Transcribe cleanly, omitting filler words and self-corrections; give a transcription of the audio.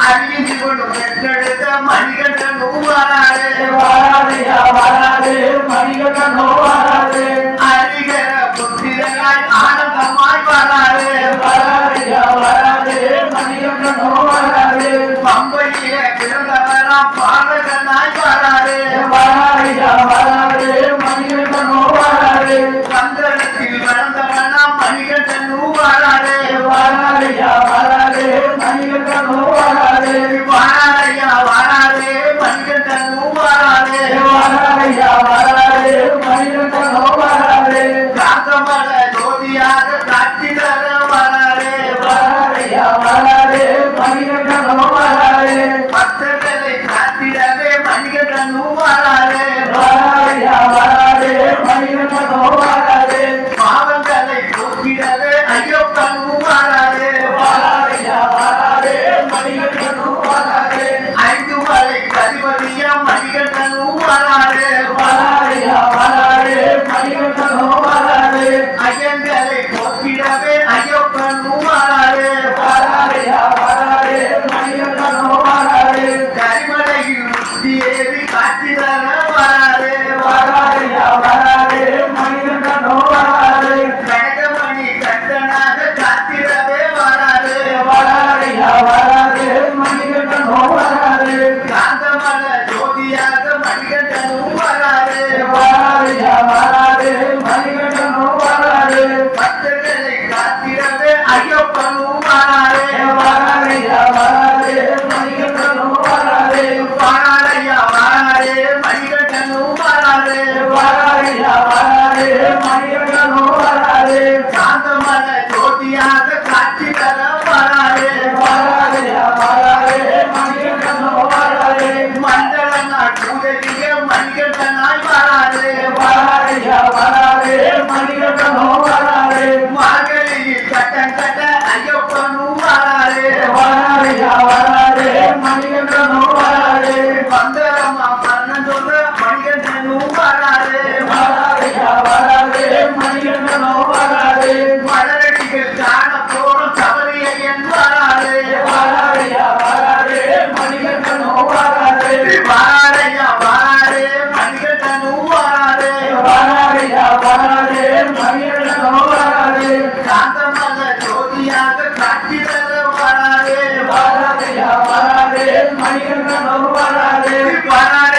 அறிந்து கொண்டு பெற்றெடுத்த மணிகண்டன் வராது வராதையா வராது மணிகண்டன் வராது அறிகர புத்திரனாய் ஆனந்தமாய் வராது வராதையா வராது மணிகண்டன் வராது பம்பையில பிறந்தவராம் பாலகனாய் வராது வராதையா வராது மணிகண்டன் வராது சந்திரத்தில் வளர்ந்தவனாம் மணிகண்டன் வராது வராதையா வராது மணிகண்டன் வராது வராதையா வராது மணிகண்டன் வராது வராதையா வராது மணிகண்டன் வராது காந்தமல ஜோதியாக காட்சி தர வராது வராதையா வராது மணிகண்டன் வராது பக்தர்களை காத்திடவே மணிகண்டன் வராது வராதையா வராது மணிகண்டன் வராது பாவங்களை போக்கிடவே ஐயப்பன் வராது வராதையா வராது மணிகண்டன் வராது ஐந்து மலை கதிபதிய மணிகண்டன் வராது வராதையா வராது மணிகண்டன் வராது ஐயங்களை போக்கிடவே ஐயப்பன் வராது வராதையா வராது மணிகண்டன் வராது கரிமலையில் முத்தி ஏறி காட்சி தர வராது வராதையா வராது மணிகண்டன் வராது கனகமணி கட்டனாக காத்திடவே வராது வராதையா வராது மணிகண்டன் வராது காந்தமல ஜோதியாக மணிகண்டன் வராது வராதையா வராது மணிகண்டன் வராது பக்தர்களை காத்திடவே ஐயப்பன் வராது வராதையா வராது மணிகண்டன் வராது பாராளையா வராது மணிகண்டன் வராது வராதையா வராது மணிகண்டன் வராது காந்தமல ஜோதியாக காட்சி தர வராது வராதையா வராது மணிகண்டன் வராது மண்டலனாய் பூஜைய மணிகண்டனாய் வராது வராதையா வராது மணிகண்டன் வராது மார்கழியில் கட்டம் கட்ட ஐயப்பன் வராது வராதையா வராது மணிகண்டன் வராது பந்தரமா மன்னன் சொல்ற மணிகண்டன் வராது வராதையா வராது மணிகண்டன் வராது மலரடிகள் காண போறோம் சபரியன் வராது வராதையா வராது மணிகண்டன் வராது வாரையா வாரே மணிகண்டன் வராது வராதையா வராது மணிகண்டன் வராது காந்தமல ஜோதியாக காட்சி தர வராது வராதையா வராது மணிகண்டன் வராது வராது